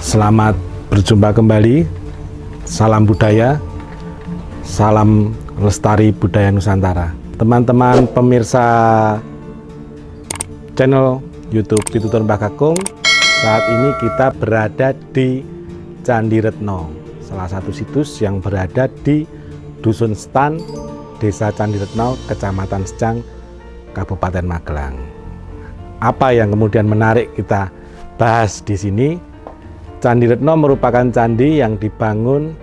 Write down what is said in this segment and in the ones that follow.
Selamat berjumpa kembali. Salam budaya, salam lestari budaya Nusantara. Teman-teman pemirsa channel YouTube Pitutur Mbah Kakung, saat ini kita berada di Candi Retno, salah satu situs yang berada di Dusun Stan, Desa Candi Retno, Kecamatan Secang, Kabupaten Magelang. Apa yang kemudian menarik kita bahas di sini? Candi Retno merupakan candi yang dibangun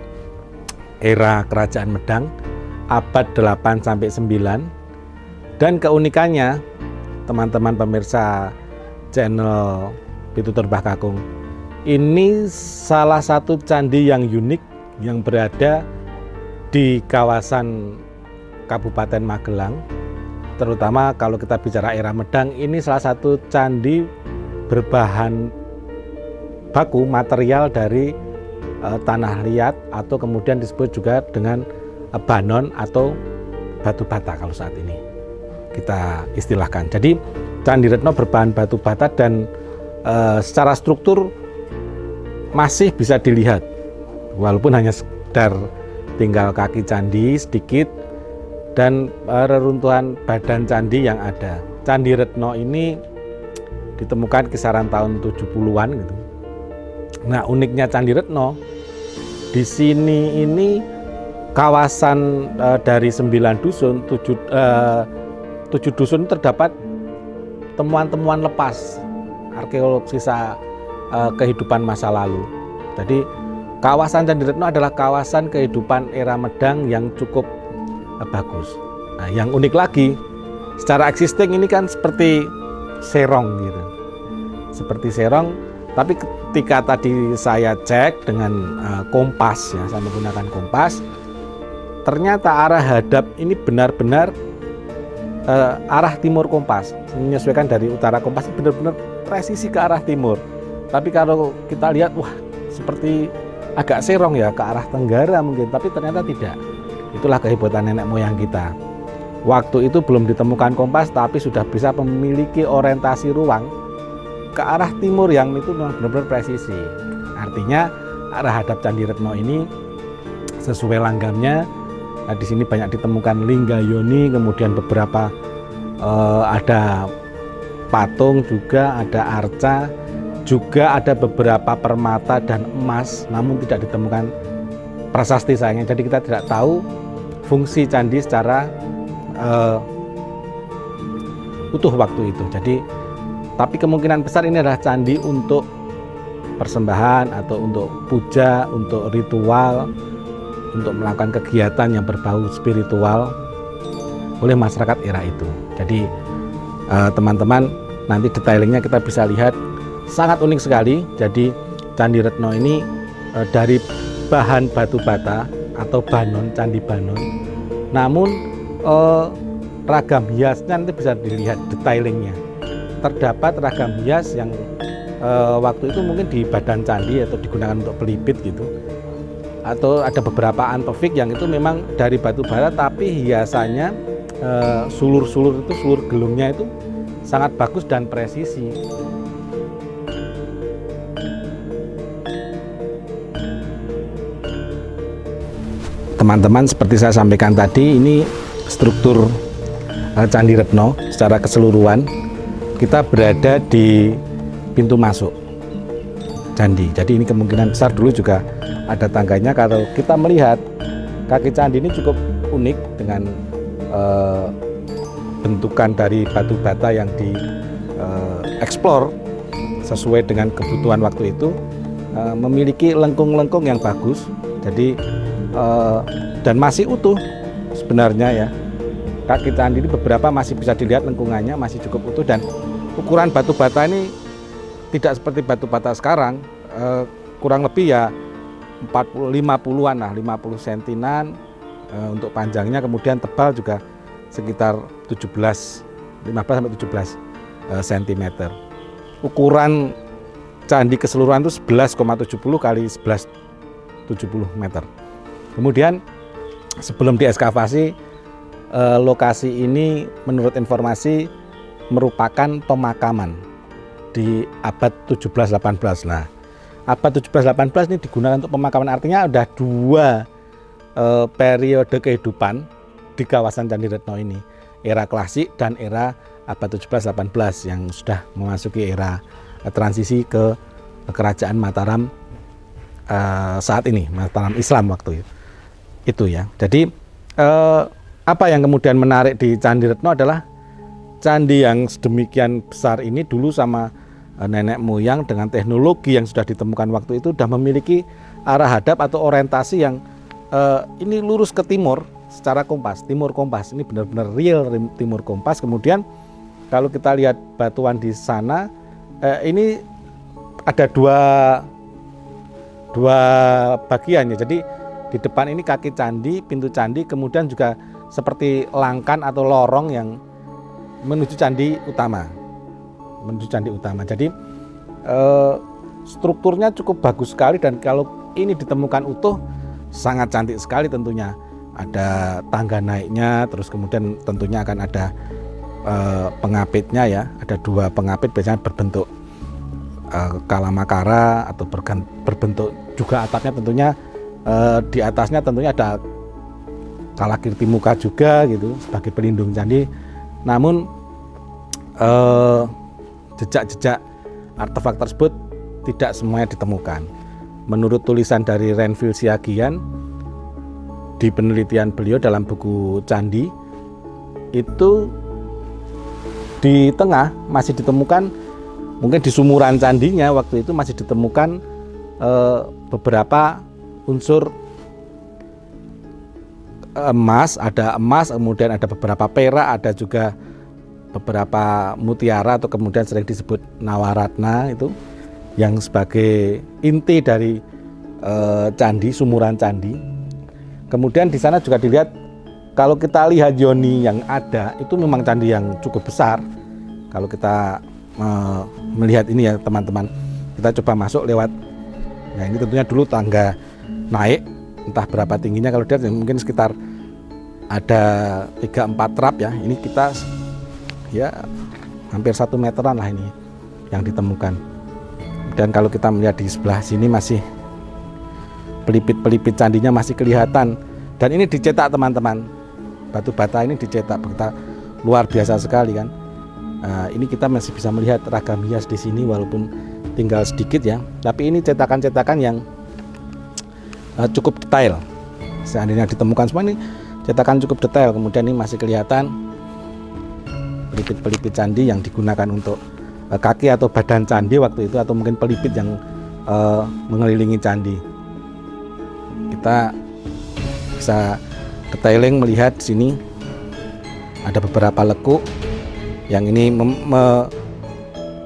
era Kerajaan Medang abad 8 sampai 9, dan keunikannya, teman-teman pemirsa channel Pitutur Mbah Kakung, ini salah satu candi yang unik yang berada di kawasan Kabupaten Magelang. Terutama kalau kita bicara era Medang, ini salah satu candi berbahan baku material dari tanah liat, atau kemudian disebut juga dengan banon atau batu bata kalau saat ini kita istilahkan. Jadi Candi Retno berbahan batu bata dan secara struktur masih bisa dilihat, walaupun hanya sekedar tinggal kaki candi sedikit dan reruntuhan badan candi yang ada. Candi Retno ini ditemukan kisaran tahun 70-an gitu. Nah, uniknya Candi Retno di sini ini kawasan dari 9 dusun, 7 dusun terdapat temuan-temuan lepas arkeolog sisa kehidupan masa lalu. Jadi kawasan Candi Retno adalah kawasan kehidupan era Medang yang cukup bagus. Nah, yang unik lagi, secara existing ini kan seperti serong gitu, seperti serong. Tapi ketika tadi saya cek dengan kompas, ya, saya menggunakan kompas, ternyata arah hadap ini benar-benar arah timur kompas, menyesuaikan dari utara kompas, benar-benar presisi ke arah timur. Tapi kalau kita lihat, wah, seperti agak serong ya, ke arah tenggara mungkin, tapi ternyata tidak. Itulah kehebatan nenek moyang kita. Waktu itu belum ditemukan kompas, tapi sudah bisa memiliki orientasi ruang ke arah timur yang itu benar-benar presisi. Artinya arah hadap Candi Retno ini sesuai langgamnya. Nah, di sini banyak ditemukan lingga yoni, kemudian beberapa ada patung juga, ada arca, juga ada beberapa permata dan emas, namun tidak ditemukan prasasti sayangnya. Jadi kita tidak tahu fungsi candi secara utuh waktu itu. Tapi kemungkinan besar ini adalah candi untuk persembahan atau untuk puja, untuk ritual, untuk melakukan kegiatan yang berbau spiritual oleh masyarakat era itu. Jadi teman-teman, nanti detailingnya kita bisa lihat, sangat unik sekali. Jadi Candi Retno ini dari bahan batu bata atau banon, candi banon, namun ragam hiasnya nanti bisa dilihat detailingnya. Terdapat ragam hias yang waktu itu mungkin di badan candi atau digunakan untuk pelipit gitu, atau ada beberapa antofik yang itu memang dari batu bara, tapi hiasannya sulur-sulur itu, sulur gelungnya itu sangat bagus dan presisi. Teman-teman, seperti saya sampaikan tadi, ini struktur Candi Retno secara keseluruhan. Kita berada di pintu masuk candi. Jadi ini kemungkinan besar dulu juga ada tangganya. Kalau kita melihat kaki candi ini cukup unik dengan bentukan dari batu bata yang dieksplor sesuai dengan kebutuhan waktu itu, memiliki lengkung-lengkung yang bagus. Jadi dan masih utuh sebenarnya ya. Kaki candi ini beberapa masih bisa dilihat lengkungannya masih cukup utuh, dan ukuran batu bata ini tidak seperti batu bata sekarang, kurang lebih ya 50-an lah, 50 sentinan untuk panjangnya, kemudian tebal juga sekitar 15 sampai 17 cm. Ukuran candi keseluruhan itu 11,70 kali 11,70 meter. Kemudian sebelum diekskavasi, lokasi ini menurut informasi merupakan pemakaman di abad 17-18. Nah, abad 17-18 ini digunakan untuk pemakaman, artinya ada dua periode kehidupan di kawasan Candi Retno ini, era klasik dan era abad 17-18 yang sudah memasuki era transisi ke kerajaan Mataram saat ini, Mataram Islam waktu itu ya. Jadi apa yang kemudian menarik di Candi Retno adalah candi yang sedemikian besar ini dulu sama nenek moyang dengan teknologi yang sudah ditemukan waktu itu sudah memiliki arah hadap atau orientasi yang ini lurus ke timur secara kompas, timur kompas. Ini benar-benar real timur kompas. Kemudian kalau kita lihat batuan di sana, ini ada dua bagian ya. Jadi di depan ini kaki candi, pintu candi, kemudian juga seperti langkan atau lorong yang menuju candi utama. Jadi strukturnya cukup bagus sekali, dan kalau ini ditemukan utuh sangat cantik sekali tentunya. Ada tangga naiknya, terus kemudian tentunya akan ada pengapitnya ya. Ada dua pengapit biasanya berbentuk kalamakara atau berbentuk juga atapnya tentunya di atasnya tentunya ada kalakirti muka juga gitu sebagai pelindung candi. Namun jejak-jejak artefak tersebut tidak semuanya ditemukan. Menurut tulisan dari Renvil Siagian di penelitian beliau dalam buku Candi, itu di tengah masih ditemukan, mungkin di sumuran candinya waktu itu masih ditemukan beberapa unsur emas, ada emas, kemudian ada beberapa perak, ada juga beberapa mutiara atau kemudian sering disebut nawaratna, itu yang sebagai inti dari candi, sumuran candi. Kemudian di sana juga dilihat, kalau kita lihat yoni yang ada itu memang candi yang cukup besar. Kalau kita melihat ini ya teman-teman, kita coba masuk lewat, nah ini tentunya dulu tangga naik, entah berapa tingginya, kalau dilihat mungkin sekitar ada 3-4 trap ya. Ini kita ya hampir 1 meteran lah ini yang ditemukan. Dan kalau kita melihat di sebelah sini masih pelipit-pelipit candinya masih kelihatan, dan ini dicetak teman-teman, batu bata ini dicetak luar biasa sekali kan. Ini kita masih bisa melihat ragam hias di sini walaupun tinggal sedikit ya, tapi ini cetakan-cetakan yang cukup detail. Seandainya ditemukan semua ini cetakan cukup detail. Kemudian ini masih kelihatan pelipit-pelipit candi yang digunakan untuk kaki atau badan candi waktu itu, atau mungkin pelipit yang mengelilingi candi. Kita bisa detailing melihat di sini ada beberapa lekuk yang ini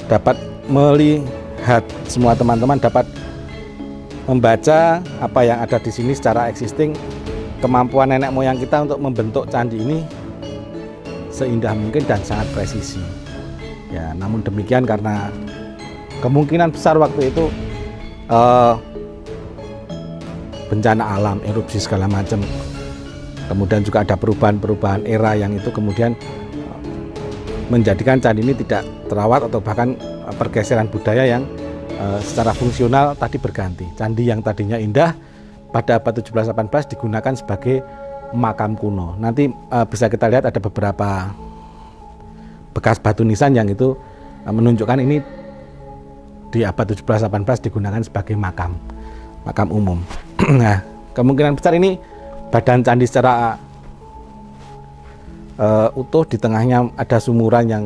dapat melihat, semua teman-teman dapat membaca apa yang ada di sini secara existing. Kemampuan nenek moyang kita untuk membentuk candi ini seindah mungkin dan sangat presisi ya. Namun demikian, karena kemungkinan besar waktu itu bencana alam, erupsi segala macam, kemudian juga ada perubahan-perubahan era yang itu kemudian menjadikan candi ini tidak terawat, atau bahkan pergeseran budaya yang secara fungsional tadi berganti. Candi yang tadinya indah pada abad 17-18 digunakan sebagai makam kuno. Nanti bisa kita lihat ada beberapa bekas batu nisan yang itu menunjukkan ini di abad 17-18 digunakan sebagai makam umum. Nah, kemungkinan besar ini badan candi secara utuh, di tengahnya ada sumuran yang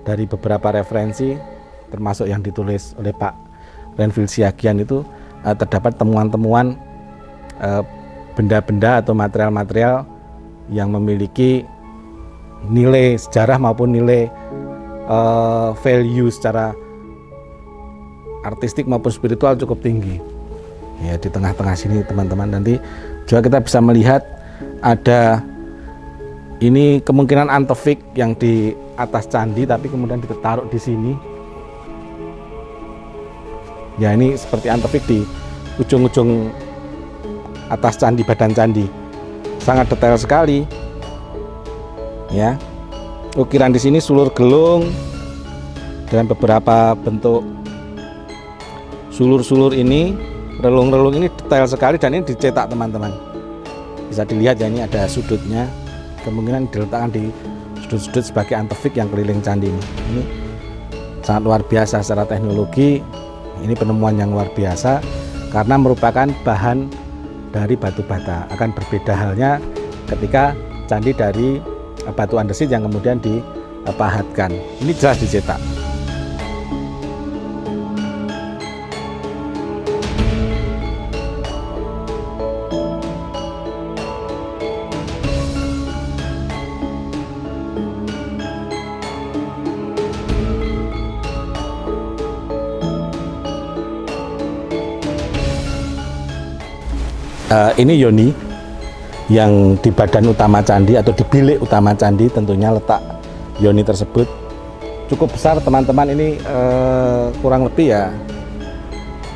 dari beberapa referensi termasuk yang ditulis oleh Pak Renvil Siagian itu terdapat temuan-temuan benda-benda atau material-material yang memiliki nilai sejarah maupun nilai value secara artistik maupun spiritual cukup tinggi ya. Di tengah-tengah sini teman-teman, nanti juga kita bisa melihat ada ini kemungkinan antefik yang di atas candi tapi kemudian ditaruh di sini ya. Ini seperti antefik di ujung-ujung atas candi, badan candi, sangat detail sekali ya. Ukiran di sini sulur gelung dan beberapa bentuk sulur-sulur ini, relung-relung ini detail sekali dan ini dicetak teman-teman. Bisa dilihat ya, ini ada sudutnya, kemungkinan diletakkan di sudut-sudut sebagai antefik yang keliling candi ini. Ini sangat luar biasa secara teknologi. Ini penemuan yang luar biasa karena merupakan bahan dari batu bata. Akan berbeda halnya ketika candi dari batu andesit yang kemudian dipahatkan. Ini jelas dicetak. Ini yoni yang di badan utama candi atau di bilik utama candi, tentunya letak yoni tersebut cukup besar teman-teman. Ini kurang lebih ya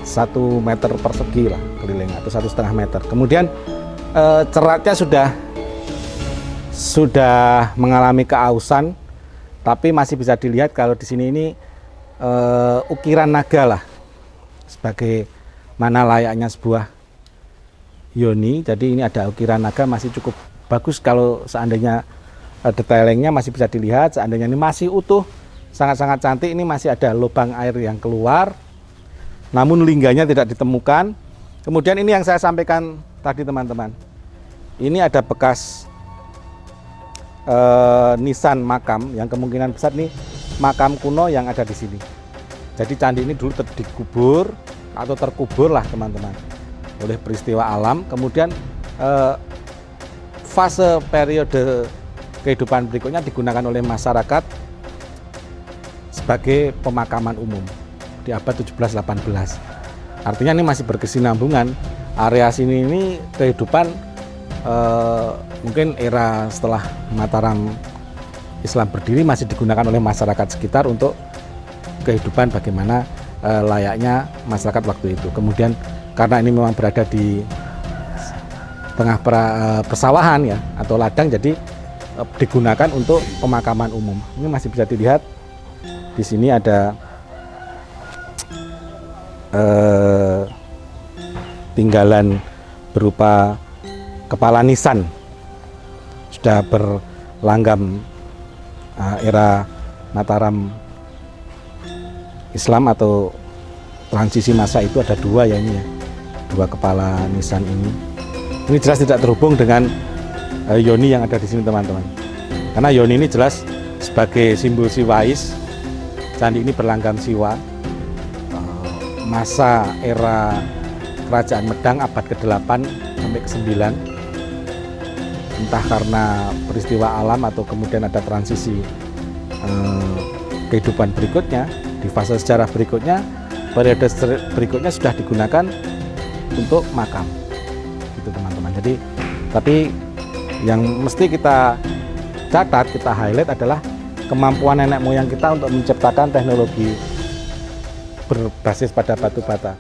1 meter persegi lah keliling atau 1,5 meter. Kemudian ceratnya sudah mengalami keausan, tapi masih bisa dilihat kalau di sini ini ukiran naga lah, sebagai mana layaknya sebuah yoni. Jadi ini ada ukiran naga, masih cukup bagus kalau seandainya detailingnya masih bisa dilihat. Seandainya ini masih utuh, sangat-sangat cantik. Ini masih ada lubang air yang keluar, namun lingganya tidak ditemukan. Kemudian ini yang saya sampaikan tadi teman-teman, ini ada bekas nisan makam yang kemungkinan besar nih makam kuno yang ada di sini. Jadi candi ini dulu dikubur atau terkubur lah teman-teman oleh peristiwa alam. Kemudian fase periode kehidupan berikutnya digunakan oleh masyarakat sebagai pemakaman umum di abad 17-18. Artinya ini masih berkesinambungan. Area sini ini kehidupan mungkin era setelah Mataram Islam berdiri masih digunakan oleh masyarakat sekitar untuk kehidupan bagaimana layaknya masyarakat waktu itu. Kemudian karena ini memang berada di tengah persawahan ya atau ladang, jadi digunakan untuk pemakaman umum. Ini masih bisa dilihat di sini ada tinggalan berupa kepala nisan, sudah berlanggam era Mataram Islam atau transisi masa itu. Ada 2 ya ini ya, 2 kepala nisan ini. Ini jelas tidak terhubung dengan yoni yang ada di sini teman-teman, karena yoni ini jelas sebagai simbol siwais. Candi ini berlanggam siwa masa era Kerajaan Medang abad ke-8 sampai ke-9. Entah karena peristiwa alam atau kemudian ada transisi kehidupan berikutnya, di fase sejarah berikutnya, periode berikutnya sudah digunakan untuk makam gitu teman-teman. Jadi tapi yang mesti kita catat, kita highlight adalah kemampuan nenek moyang kita untuk menciptakan teknologi berbasis pada batu bata.